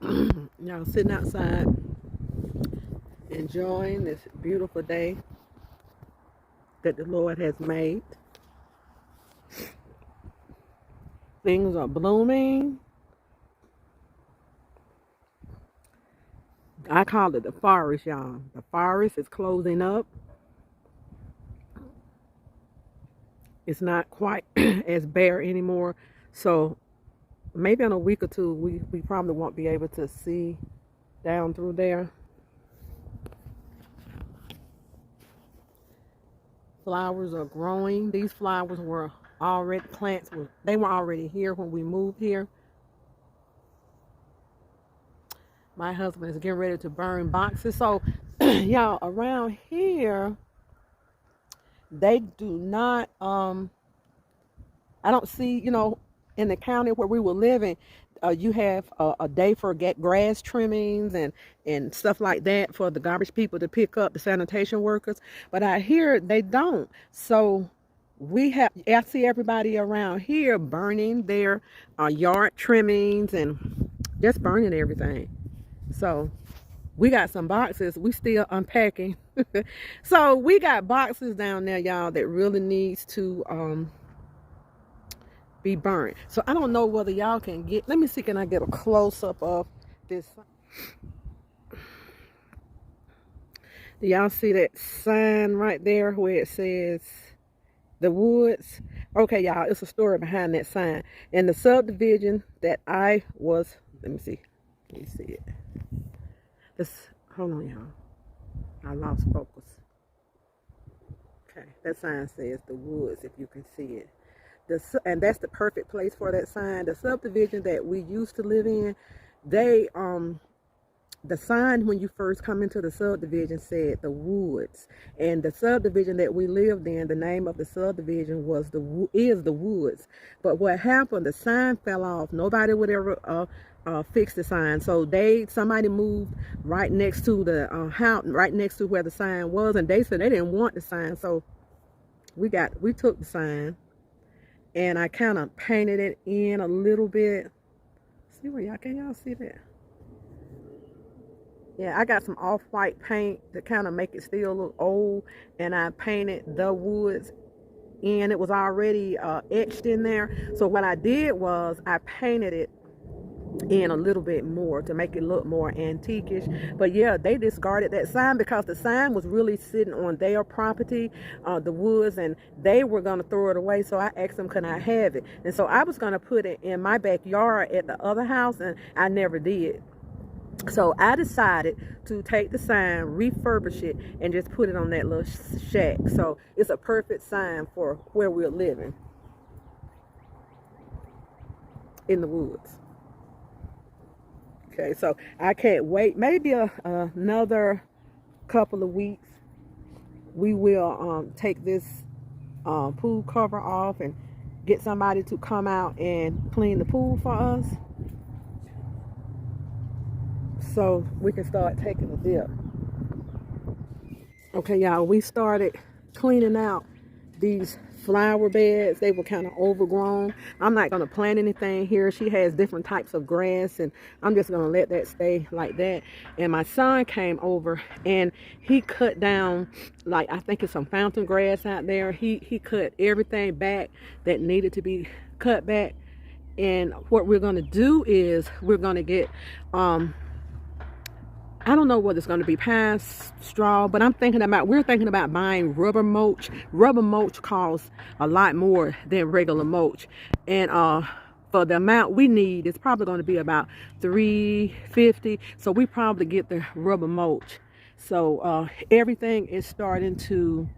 Y'all sitting outside enjoying this beautiful day that the Lord has made. Things are blooming. I call it the forest, y'all. The forest is closing up. It's not quite as bare anymore. So maybe in a week or two, we probably won't be able to see down through there. Flowers are growing. These flowers were already, they were already here when we moved here. My husband is getting ready to burn boxes. So y'all, around here, they do not, I don't see, in the county where we were living, you have a day for grass trimmings and stuff like that for the garbage people to pick up, the sanitation workers. But out here, they don't. So I see everybody around here burning their yard trimmings and just burning everything. So we got some boxes. We still unpacking. So we got boxes down there, y'all, that really needs to be burnt. So I don't know whether y'all can get, let me see, can I get a close-up of this? Do y'all see that sign right there where it says the woods? Okay, y'all, it's a story behind that sign. In the subdivision that I was, let me see, can you see it? Hold on, y'all, I lost focus. Okay, that sign says the woods, if you can see it. And that's the perfect place for that sign. The subdivision that we used to live in, they the sign when you first come into the subdivision said the woods, and the subdivision that we lived in, the name of the subdivision is the woods. But what happened, the sign fell off. Nobody would ever fix the sign, so somebody moved right next to the house, right next to where the sign was, and they said they didn't want the sign. So we took the sign, and I kind of painted it in a little bit. See where y'all, can y'all see that? Yeah, I got some off-white paint to kind of make it still look old, and I painted the woods in. It was already etched in there. So what I did was I painted it in a little bit more to make it look more antique-ish. But yeah, they discarded that sign because the sign was really sitting on their property, the woods, and they were going to throw it away. So I asked them, can I have it? And so I was going to put it in my backyard at the other house, and I never did. So I decided to take the sign, refurbish it, and just put it on that little shack. So it's a perfect sign for where we're living, in the woods. Okay, so I can't wait. Maybe another couple of weeks, we will take this pool cover off and get somebody to come out and clean the pool for us, so we can start taking a dip. Okay, y'all, we started cleaning out these flower beds. They were kind of overgrown. I'm not going to plant anything here. She has different types of grass, and I'm just going to let that stay like that. And my son came over, and he cut down, like, I think it's some fountain grass out there. He cut everything back that needed to be cut back. And what we're going to do is we're going to get I don't know what it's going to be, past straw, but we're thinking about buying rubber mulch. Rubber mulch costs a lot more than regular mulch. And for the amount we need, it's probably going to be about $3.50. So we probably get the rubber mulch. So everything is starting to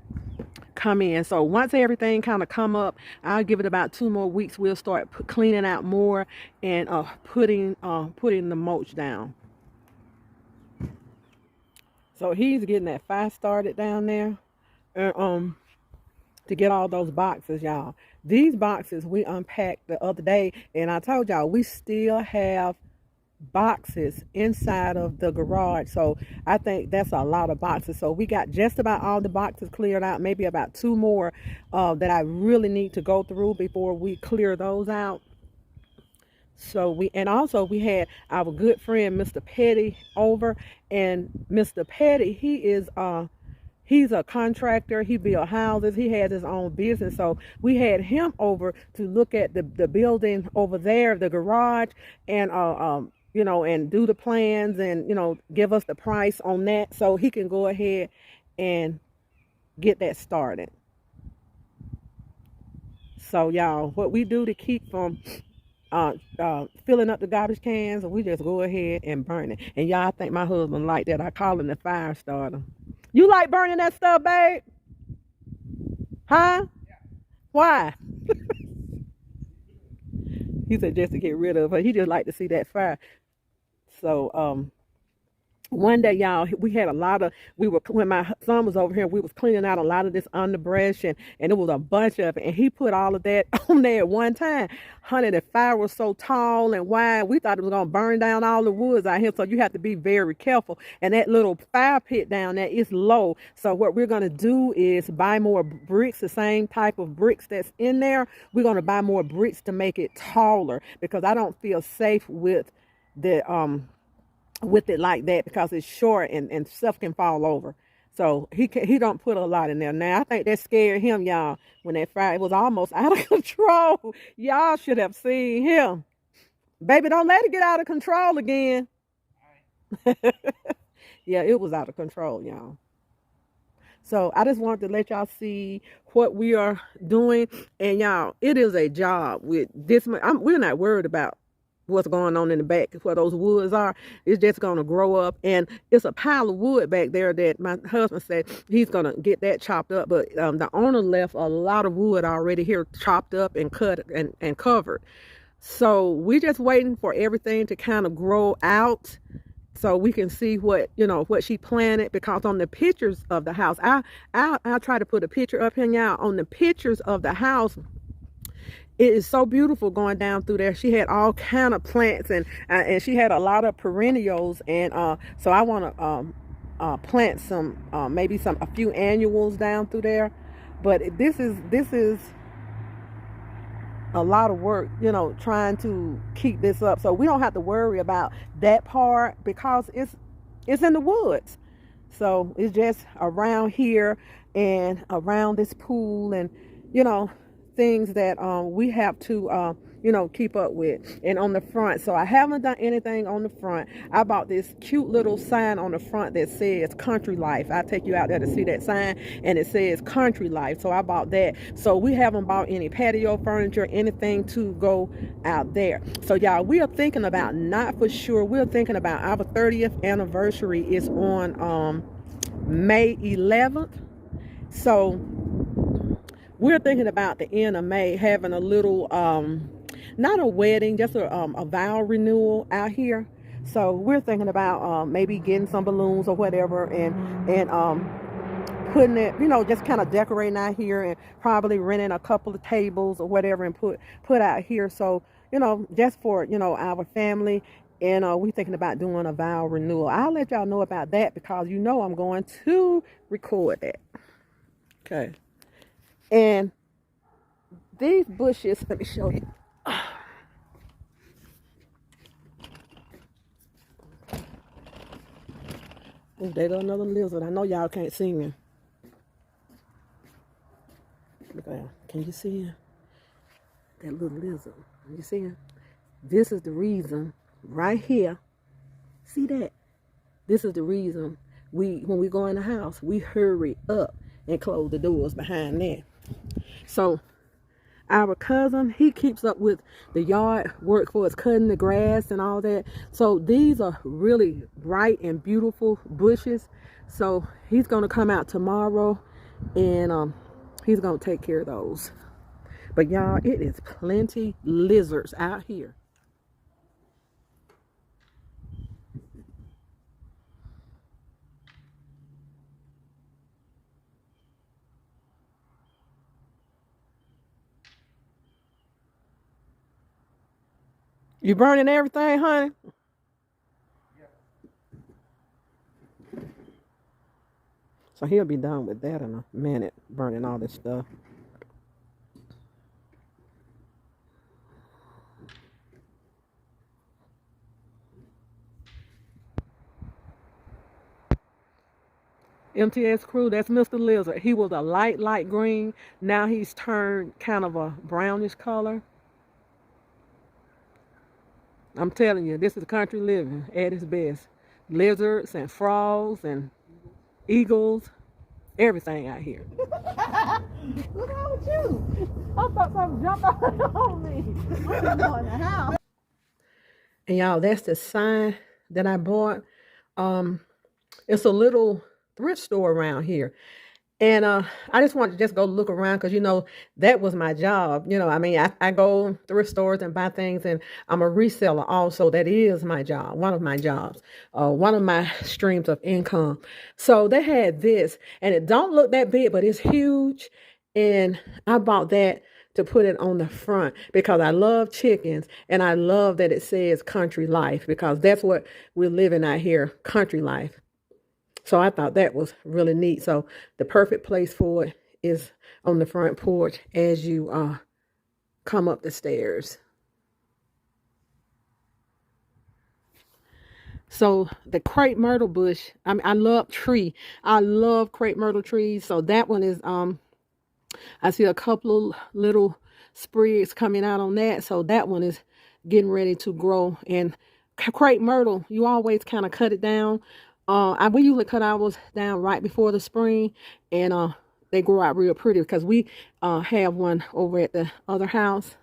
come in. So once everything kind of come up, I'll give it about 2 more weeks. We'll start cleaning out more and putting the mulch down. So he's getting that fire started down there to get all those boxes, y'all. These boxes we unpacked the other day, and I told y'all we still have boxes inside of the garage. So I think that's a lot of boxes. So we got just about all the boxes cleared out, maybe about 2 more that I really need to go through before we clear those out. So we had our good friend Mr. Petty over, and Mr. Petty, he's a contractor. He built houses. He has his own business. So we had him over to look at the building over there, the garage, and and do the plans, and give us the price on that, so he can go ahead and get that started. So y'all, what we do to keep from filling up the garbage cans, we just go ahead and burn it. And y'all, I think my husband like that. I call him the fire starter. You like burning that stuff, babe? Huh? Why? He said just to get rid of her. He just like to see that fire. So one day, y'all, we had a lot of, when my son was over here, we was cleaning out a lot of this underbrush, and it was a bunch of it, and he put all of that on there at one time. Honey, the fire was so tall and wide, we thought it was going to burn down all the woods out here, so you have to be very careful. And that little fire pit down there is low, so what we're going to do is buy more bricks, the same type of bricks that's in there. We're going to buy more bricks to make it taller, because I don't feel safe with it like that, because it's short, and stuff can fall over. So he don't put a lot in there. Now I think that scared him, y'all, when that fire, it was almost out of control. Y'all should have seen him. Baby, don't let it get out of control again. Yeah, it was out of control, y'all. So I just wanted to let y'all see what we are doing. And y'all, it is a job with this. We're not worried about what's going on in the back, where those woods are. It's just going to grow up, and it's a pile of wood back there that my husband said he's going to get that chopped up, but the owner left a lot of wood already here chopped up and cut and covered. So we're just waiting for everything to kind of grow out, so we can see what she planted. Because on the pictures of the house, I'll try to put a picture up here now. On the pictures of the house, it is so beautiful going down through there. She had all kind of plants, and she had a lot of perennials, and so I want to plant some, maybe a few annuals down through there. But this is a lot of work, trying to keep this up, so we don't have to worry about that part, because it's in the woods. So it's just around here and around this pool, and things that we have to keep up with. And on the front, so I haven't done anything on the front. I bought this cute little sign on the front that says Country Life. I'll take you out there to see that sign, and it says Country Life. So I bought that. So we haven't bought any patio furniture, anything to go out there. So y'all, we are thinking about, not for sure, we're thinking about our 30th anniversary is on May 11th. So we're thinking about the end of May having a little, not a wedding, just a vow renewal out here. So we're thinking about maybe getting some balloons or whatever, and putting it, just kind of decorating out here, and probably renting a couple of tables or whatever, and put out here. So just for our family. And we're thinking about doing a vow renewal. I'll let y'all know about that, because I'm going to record that. Okay. And these bushes, let me show you. Oh, there goes another lizard. I know y'all can't see me. Look at that. Can you see him? That little lizard. Can you see him? This is the reason right here. See that? This is the reason when we go in the house, we hurry up and close the doors behind that. So our cousin, he keeps up with the yard work for us, cutting the grass and all that. So these are really bright and beautiful bushes. So he's going to come out tomorrow, and he's going to take care of those. But y'all, it is plenty lizards out here. You burning everything, honey? So he'll be done with that in a minute, burning all this stuff. MTS Crew, that's Mr. Lizard. He was a light green. Now he's turned kind of a brownish color. I'm telling you, this is country living at its best. Lizards and frogs and eagles, everything out here. What's wrong with you? I thought something jumped out on me. What's going on in the house? And y'all, that's the sign that I bought. It's a little thrift store around here. And I just wanted to just go look around because, you know, that was my job. You know, I mean, I go thrift stores and buy things, and I'm a reseller also. That is my job, one of my jobs, one of my streams of income. So they had this, and it don't look that big, but it's huge. And I bought that to put it on the front because I love chickens, and I love that it says country life because that's what we're living out here, country life. So I thought that was really neat. So the perfect place for it is on the front porch as you come up the stairs. So the crepe myrtle bush, I love tree. I love crepe myrtle trees. So that one is, I see a couple of little sprigs coming out on that. So that one is getting ready to grow. And crepe myrtle, you always kind of cut it down. We usually cut ours down right before the spring, and they grow out real pretty because we have one over at the other house.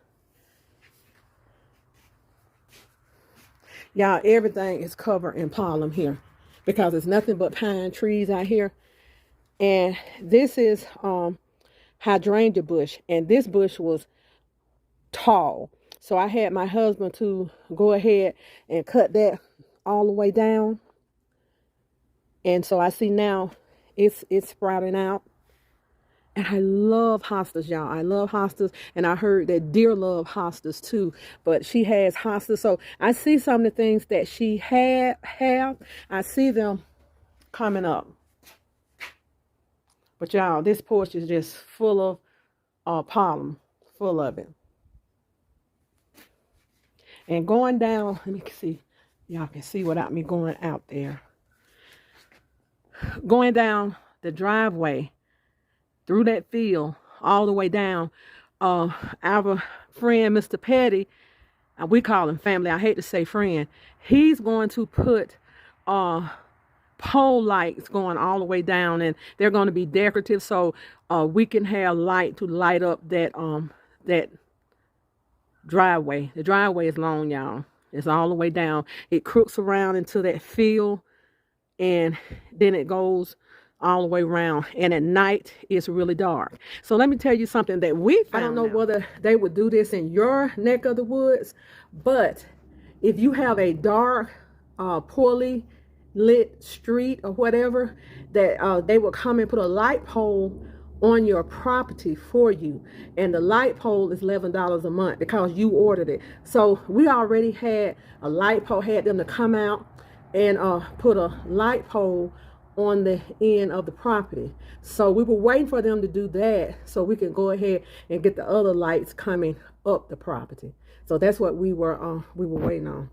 Y'all, everything is covered in pollen here because it's nothing but pine trees out here. And this is hydrangea bush, and this bush was tall. So I had my husband to go ahead and cut that all the way down. And so I see now it's sprouting out. And I love hostas, y'all. I love hostas. And I heard that Deer love hostas too. But she has hostas. So I see some of the things that she have. I see them coming up. But y'all, this porch is just full of pollen. Full of it. And going down, let me see. Y'all can see without me going out there. Going down the driveway through that field all the way down, our friend Mr. Petty, we call him family, I hate to say friend, he's going to put pole lights going all the way down, and they're going to be decorative, so we can have light to light up that that driveway. The driveway is long, y'all. It's all the way down. It crooks around into that field, and then it goes all the way around, and at night it's really dark. So let me tell you something that we found. I don't know whether they would do this in your neck of the woods, but if you have a dark, poorly lit street or whatever, that they will come and put a light pole on your property for you, and the light pole is $11 a month because you ordered it. So we already had a light pole, had them to come out and put a light pole on the end of the property. So we were waiting for them to do that so we can go ahead and get the other lights coming up the property. So that's what we were waiting on.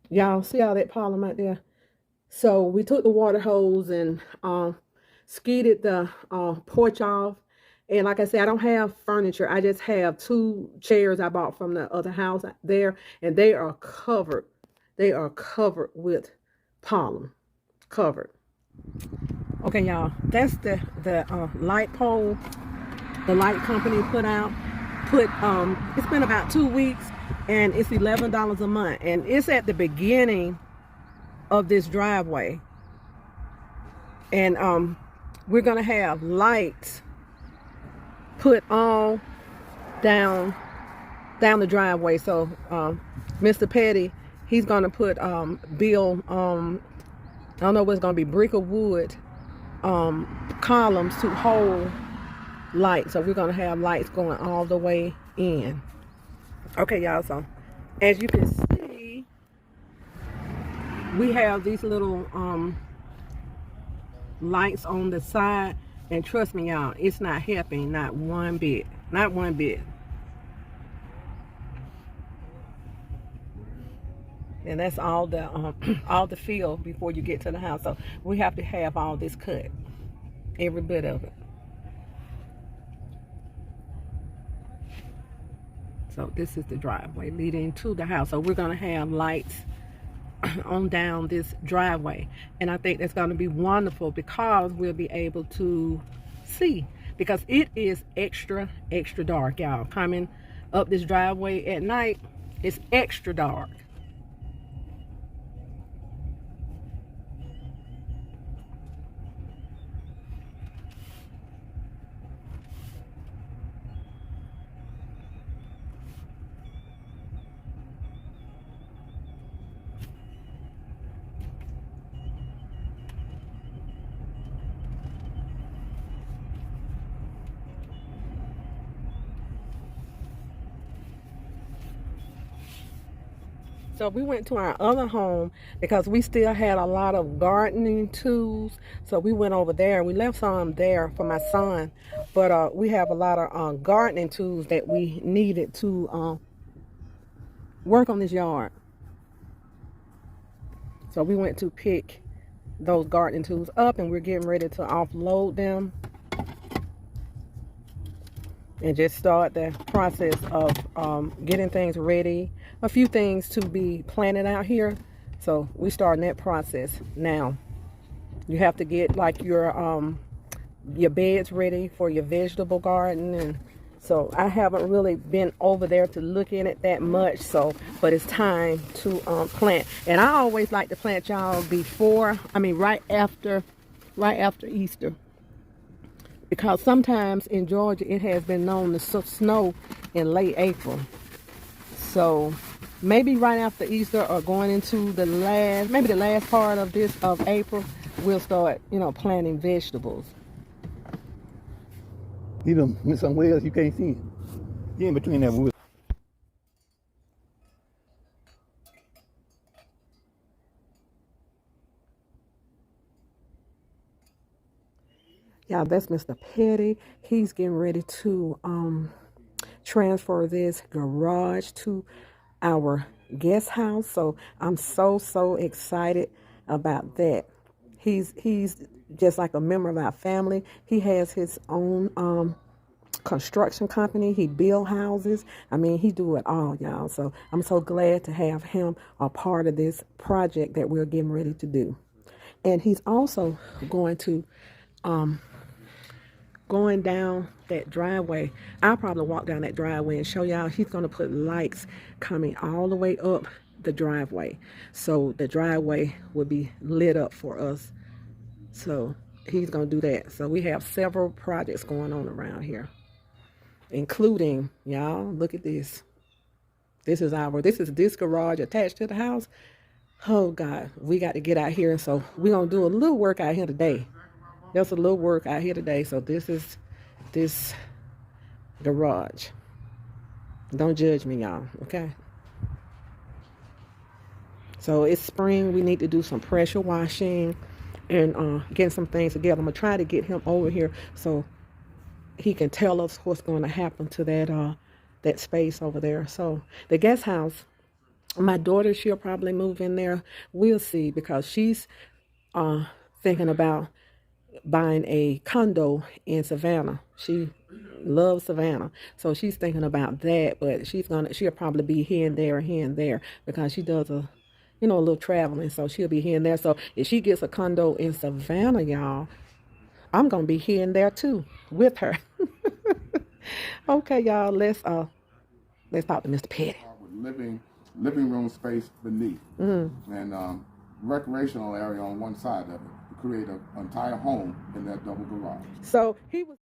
Y'all see all that pollen out there? So we took the water hose and skidded the porch off. And like I said, I don't have furniture. I just have 2 chairs I bought from the other house there, and they are covered. They are covered with pollen. Covered. Okay, y'all, that's the light pole the light company put out. It's been about 2 weeks, and it's $11 a month, and it's at the beginning of this driveway. And we're gonna have lights put all down the driveway. So Mr. Petty, he's gonna put build I don't know what's gonna be, brick or wood columns to hold lights. So we're gonna have lights going all the way in. Okay, y'all, so as you can see, we have these little lights on the side, and trust me, y'all, it's not helping, not one bit. Not one bit. and that's all the all the field before you get to the house. So we have to have all this cut, every bit of it. So this is the driveway leading to the house. So we're gonna have lights on down this driveway, and I think that's gonna be wonderful because we'll be able to see, because it is extra dark, y'all. Coming up this driveway at night, it's extra dark. So we went to our other home because we still had a lot of gardening tools. So we went over there and we left some there for my son. But we have a lot of gardening tools that we needed to work on this yard. So we went to pick those gardening tools up, and we're getting ready to offload them and just start the process of getting things ready. A few things to be planted out here. So we starting that process now. You have to get like your beds ready for your vegetable garden, and so I haven't really been over there to look in it that much. So, but it's time to plant, and I always like to plant, y'all, right after Easter, because sometimes in Georgia it has been known to snow in late April. So maybe right after Easter or going into the last part of April, we'll start, planting vegetables. You know, somewhere else you can't see him. He in between that wood. Yeah, that's Mr. Petty. He's getting ready to transfer this garage to our guest house. So I'm so excited about that. He's just like a member of our family. He has his own construction company. He build houses. I mean, he do it all, y'all. So I'm so glad to have him a part of this project that we're getting ready to do. And he's also going to going down that driveway. I'll probably walk down that driveway and show y'all. He's going to put lights coming all the way up the driveway, so the driveway will be lit up for us. So he's going to do that. So we have several projects going on around here, including, y'all, look at this. This is this garage attached to the house. Oh God, we got to get out here. So we're going to do a little work out here today. There's a little work out here today. So this is this garage. Don't judge me, y'all, okay? So it's spring. We need to do some pressure washing and get some things together. I'm going to try to get him over here so he can tell us what's going to happen to that space over there. So the guest house, my daughter, she'll probably move in there. We'll see, because she's thinking about buying a condo in Savannah. She loves Savannah, so she's thinking about that. But she'll probably be here and there because she does a little traveling. So she'll be here and there. So if she gets a condo in Savannah, y'all, I'm gonna be here and there too with her. Okay, y'all, let's talk to Mr. Petty. Living room space beneath, and recreational area on one side of it, to create an entire home in that double garage. So he was